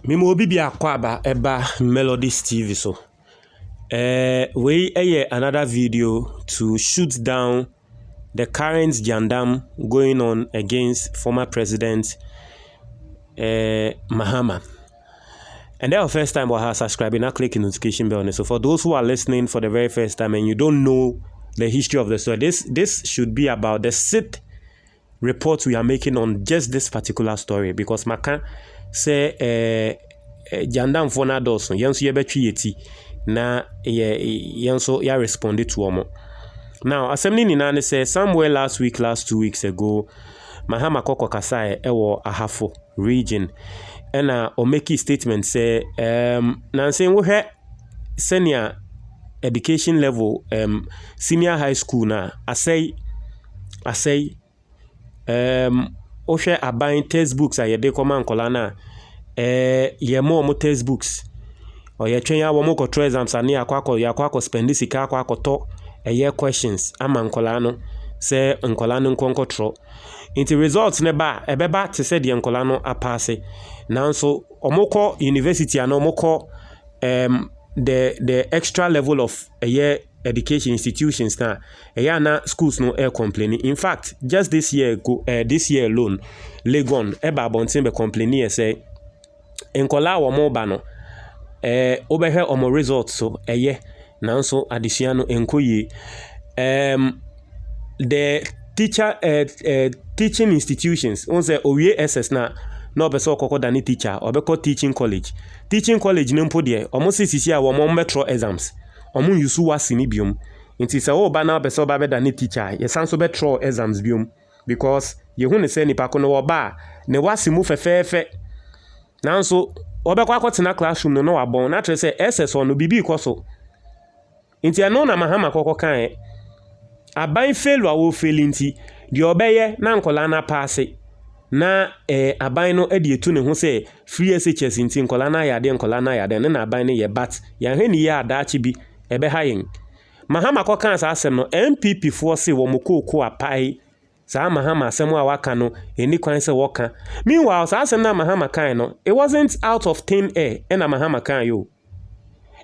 Mimo bibi akwaba eba Melodies TV so. We another video to shoot down the current jandam going on against former President Mahama. And that's the first time we have subscribing, now click the notification bell. So for those who are listening for the very first time and you don't know the history of the story, this should be about the 6th report we are making on just this particular story, because Maka say jandam for na doso yenso ye betwi yeti na yenso ya responded to omo. Now assembly ni na say somewhere last 2 weeks ago Mahama koko kasae ewo Ahafo region ena o make statement say na say wo hwe senior education level senior high school na asay o hwe aban textbooks ayede koma nkola na ye mo textbooks o ye twen ya wo mo control exams ani akwa spend sika akwa to questions ama nkola no se nkola no nkontro into results ne ba ebeba te se de nkola no apase nanso omoko university ana omoko the extra level of education institutions na na schools no complaining. In fact, just this year alone Legon eba bontin be complaining say nkola wo mo ba no obehwe omo results so nanso adesua no enkoye the teaching institutions on say owie SS na obeso okoko dani teacher obeko teaching college no mpo de omo sisi a wo mo metro exams omo yusu WASSCE ni biom nti se wo ba na obeso ba be dani teacher ye sanso betro exams biom because ye hu ne se nipa ko no wo ba ne WASSCE mu fefefe nanso obeko akotena classroom no wabon na tre se SS no bibi ikoso nti ano na Mahama koko kan aban failure wo failinti di obeye na nkola na pass na aban no edi etu ne ho se free SHS nti nkola na yade na aban ne ye bat ya hwe ni ya adaachi bi ebe hayen Mahama koko kan sa asem no MPP force wo mokoko apai sa Mahama asem a waka no eni kwan se woka meanwhile sa asem na Mahama kan no it wasn't out of thin air na Mahama kan yo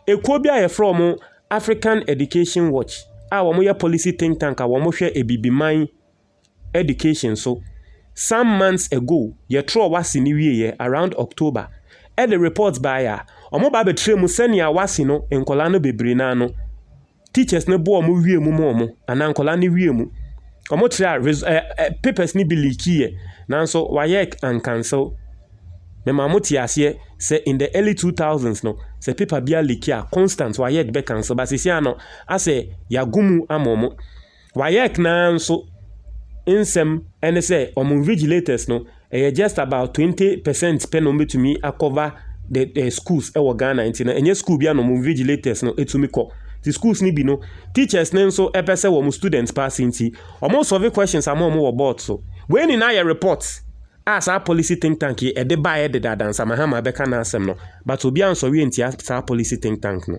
ekuo bia ye from African Education Watch wo mo ye policy think tank wo mo hwe ebibiman education so some months ago ye tro WASSCE ni wiye around October the reports by omo ba betre mu senia WASSCE no enkola no bebre na no teachers ne bo omo wie mu mo ana enkola ne wie mu omo try papers ni bi leaky nanso WAEC and cancel me mamuti ase say in the early 2000s no say paper bia leaky a constant WAEC be cancel but sisi ano ase yagumu amomo WAEC nanso insem ene say omo vigilators no just about 20% pen no betumi cover the schools e wo Ghana nti na enye school bia no omo vigilators no etumi ko the schools ni bi no teachers nenso epese wo students pass nti omo solve questions amomo wo board so when in your reports as our policy think tank e de buy de dadansa Mahama beka na asem no but obi answer we nti as policy think tank no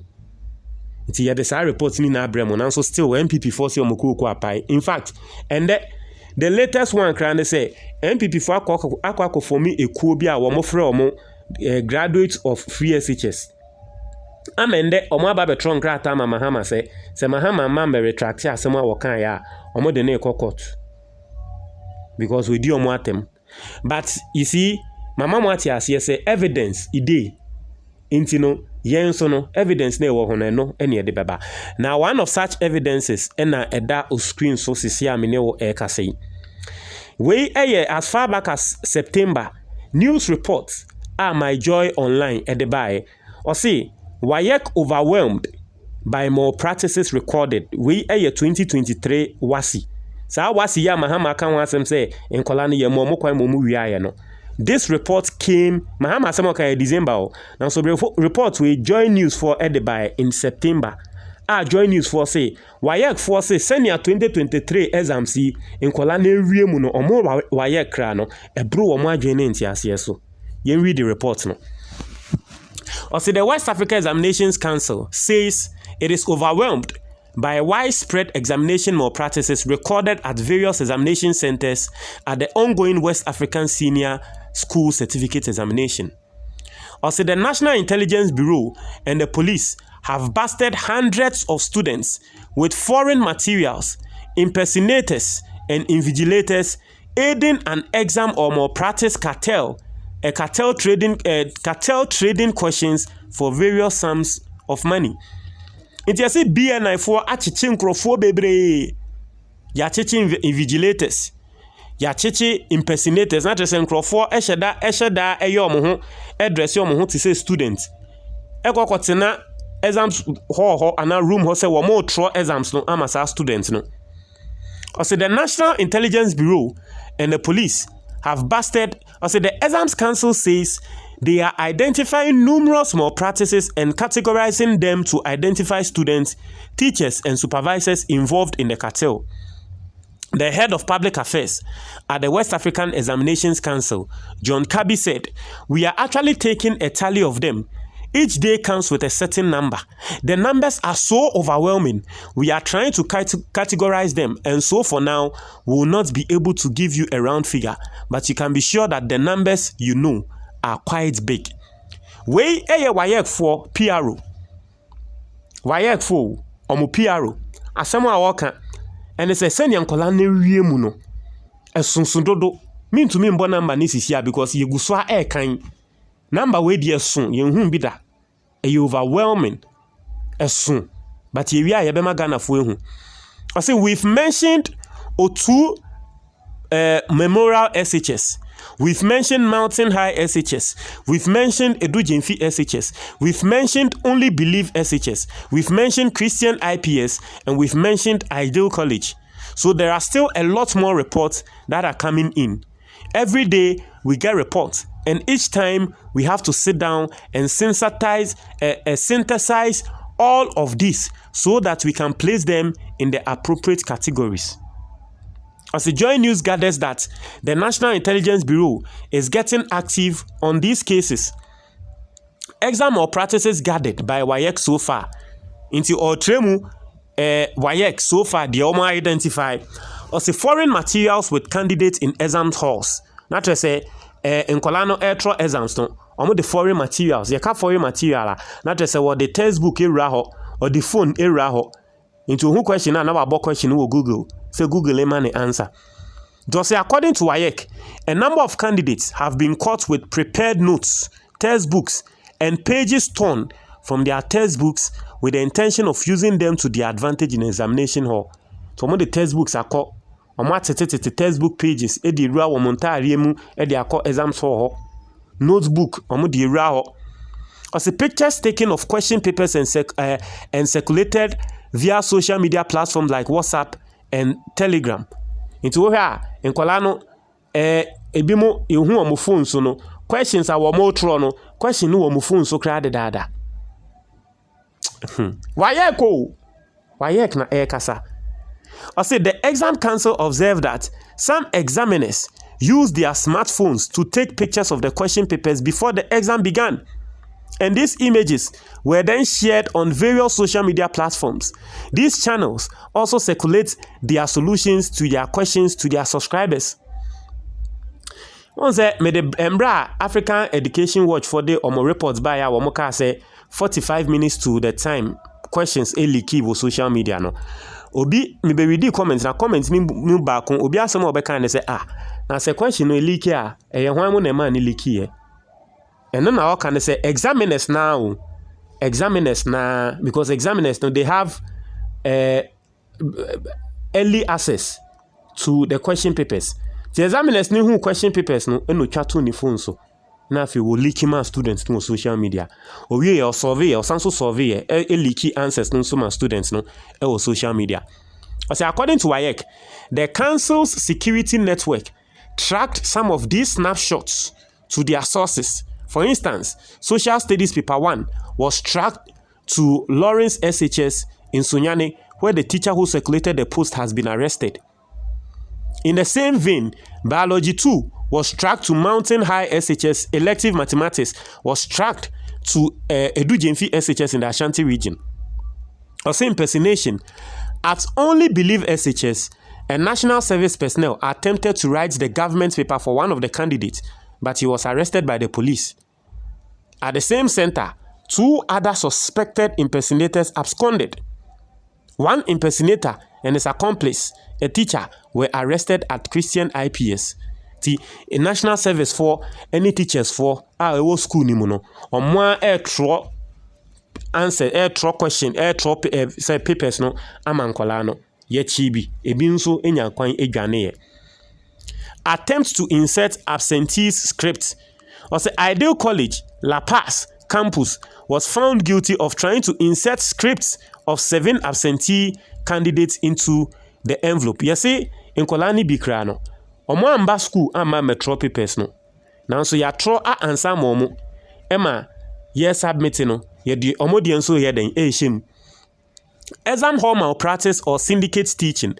nti ye de sa report ni na abremo nanso still MPP force omokoko apai. In fact and the latest one can say MPP for akwa for me ekuo bi a wo mo frɛ omo graduates of free SHS amende omo aba betron grata ma Mahama say Mahama ma retract asem a wo kan ya omo de na court because we di omo atem. But you see, Mama Mwati say evidence ide intino yenso no evidence na ewo hono no ene de beba. Now one of such evidences ena eda o screen so sisi amene wo ekasei. We as far back as September, news reports are my joy online edebae or say WAEC overwhelmed by malpractices recorded. We 2023 WASSCE. Sa WASSCE ya Mahama kan wasem say enkola ne ye mo kwan mo wiaye no. This report came Mahama asem okay December. Now so report we join news for Edebai in September. Join news for say WAEC for say senior 2023 exams enkola na ewie mu no omo WAEC kra no ebro wo mo adwene ntiase so. Yen read the report no. Also the West Africa Examinations Council says it is overwhelmed by widespread examination malpractices recorded at various examination centers at the ongoing West African Senior School Certificate Examination. Also, the National Intelligence Bureau and the police have busted hundreds of students with foreign materials, impersonators, and invigilators aiding an exam or malpractice cartel trading questions for various sums of money. It is a BNI for achichi nkrofo bebre. Ya chichi invigilators. Ya chichi impersonators. Na trese nkrofo esheda eyo omo ho address omo ho to say student. Ekokotena exams ho ana room ho say wo mo tro exams no amasa students no. Also, the National Intelligence Bureau and the police have busted. Also, the Exams Council says they are identifying numerous malpractices and categorizing them to identify students, teachers, and supervisors involved in the cartel. The head of public affairs at the West African Examinations Council, John Kabi, said, "We are actually taking a tally of them. Each day comes with a certain number. The numbers are so overwhelming. We are trying to categorize them, and so for now, we will not be able to give you a round figure, but you can be sure that the numbers you know are quite big." We WAEC for PRO. WAEC for omo PRO. Asemo a waka, and it says send yankola ne wie mu no. Esunsun dodo. Mean to me mbo number ni sisia because ye guswa kan. Number we die sun yen hu bi da. E overwhelming. Esun. But ye wia ye be magana fo ehu. I say we've mentioned O2 Memorial SHS. We've mentioned Mountain High SHS. We've mentioned Edu Jemfi SHS. We've mentioned Only Believe SHS. We've mentioned Christian IPS, and we've mentioned Ideal College. So there are still a lot more reports that are coming in. Every day we get reports, and each time we have to sit down and synthesize all of this so that we can place them in the appropriate categories. As the Joy News gathers that the National Intelligence Bureau is getting active on these cases, exam or practices gathered by WAEC so far into Otremu WAEC so far the Oma identify as foreign materials with candidates in exam halls. Not to say in Colano Airtro exams no, the foreign materials. You can't foreign material. Not to say what the textbook eraho or the phone eraho. Into who question and about question who Google. Say Google a answer. Thus, according to WAEC, a number of candidates have been caught with prepared notes, textbooks, and pages torn from their textbooks with the intention of using them to their advantage in examination hall. Some of the textbooks are called textbook pages. Edi rua womontariemu edi akọ exams hall. Notebook di rua. Also, pictures taken of question papers and circulated via social media platforms like WhatsApp and Telegram. Into where in Kolano ebimo ehu omo phone so no questions are more tro no question no omo phone so kra dada. WAEC na kasa. I said the Exam Council observed that some examiners used their smartphones to take pictures of the question papers before the exam began. And these images were then shared on various social media platforms. These channels also circulate their solutions to their questions to their subscribers. Once made the African Education Watch for the reports by our Moka say 45 minutes to the time questions leaky with social media no. Obi me be read comments na comments ni back on obi asem obeka na say na say question no leaky hwan mo na man ni leaky and then I can say examiners now because examiners now they have early access to the question papers. The examiners know who question papers no chat on the phone so now if you will leaky my students no social media or we or survey or some survey leaky answers no so my students no or social media. So according to WAEC, the council's security network tracked some of these snapshots to their sources. For instance, Social Studies Paper 1 was tracked to Lawrence SHS in Sunyani, where the teacher who circulated the post has been arrested. In the same vein, Biology 2 was tracked to Mountain High SHS. Elective Mathematics was tracked to Edu Jemfi SHS in the Ashanti region. Also, impersonation. At Only Believe SHS, a national service personnel attempted to write the government paper for one of the candidates, but he was arrested by the police. At the same center, 2 other suspected impersonators absconded. One impersonator and his accomplice, a teacher, were arrested at Christian IPS. A national service for any teachers for our school ni mu no. Omo air answer question say papers no amankola no ye chibi ebi nso enya kwan edwane ye. Attempts to insert absentees script. Also, Ideal College, La Paz campus was found guilty of trying to insert scripts of 7 absentee candidates into the envelope. You see, in Kolani Bikrano, omo amba school ama metro papers no. Now so ya tro a answer momo. Emma, yes submitting no. Ye di omo di enso here den shame. Exam hall malpractice or syndicate teaching.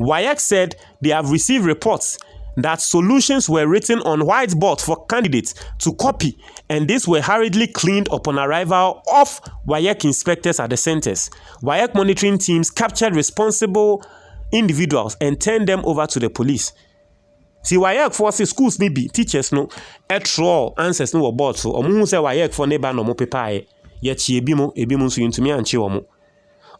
WAEC said they have received reports that solutions were written on whiteboards for candidates to copy, and these were hurriedly cleaned upon arrival of WAEC inspectors at the centers. WAEC monitoring teams captured responsible individuals and turned them over to the police. See, WAEC forces schools maybe teachers no etro answers no board so omu say WAEC for neighbor no mo paper ye chi ebimo so yintumi anche omo.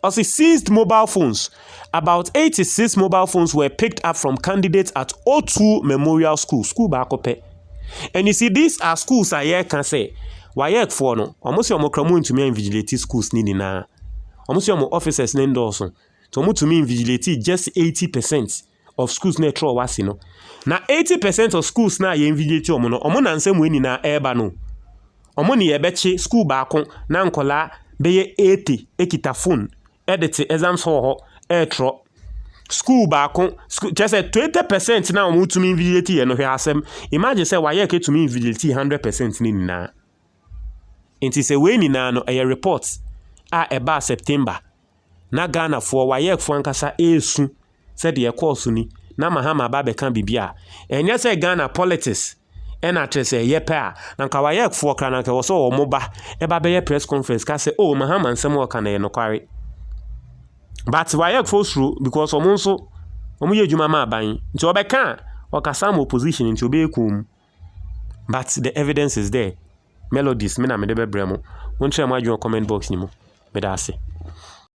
Also seized mobile phones. About 86 mobile phones were picked up from candidates at O2 Memorial School Bakope. And you see, these are schools I can say. WAEC for no. Almost your mokramu to me invigilate schools ni na. Almost your officers nendoso. To me invigilate just 80% of schools ne tro wasi no. Na 80% of schools na ye invigilate omo no. Omo na nsem we ni na eba no. Omo ni ebeche school baako na nkola beye 80 ekita phone. Edit exams ho airtro school baako just 20% na omo to me invigilate ye no hwe asem. Imagine say WAEC to me invigilate 100% ni na. Inti se we ni na no a report a eba September na Ghana for WAEC for ankasa esu said the course ni na Mahama ba be kan bibia enye say Ghana politics ena trese ye pa na nka WAEC for kra na nka wo so omo ba eba be press conference ka say oh Mahama nsem wo ka na ye no kware. But WAEC falls through because omo ye juma ma ban nti obeka okasa mo opposition nti obekum. But the evidence is there. Melodies me na me de bebremo won share my comment box ni mo me da ase.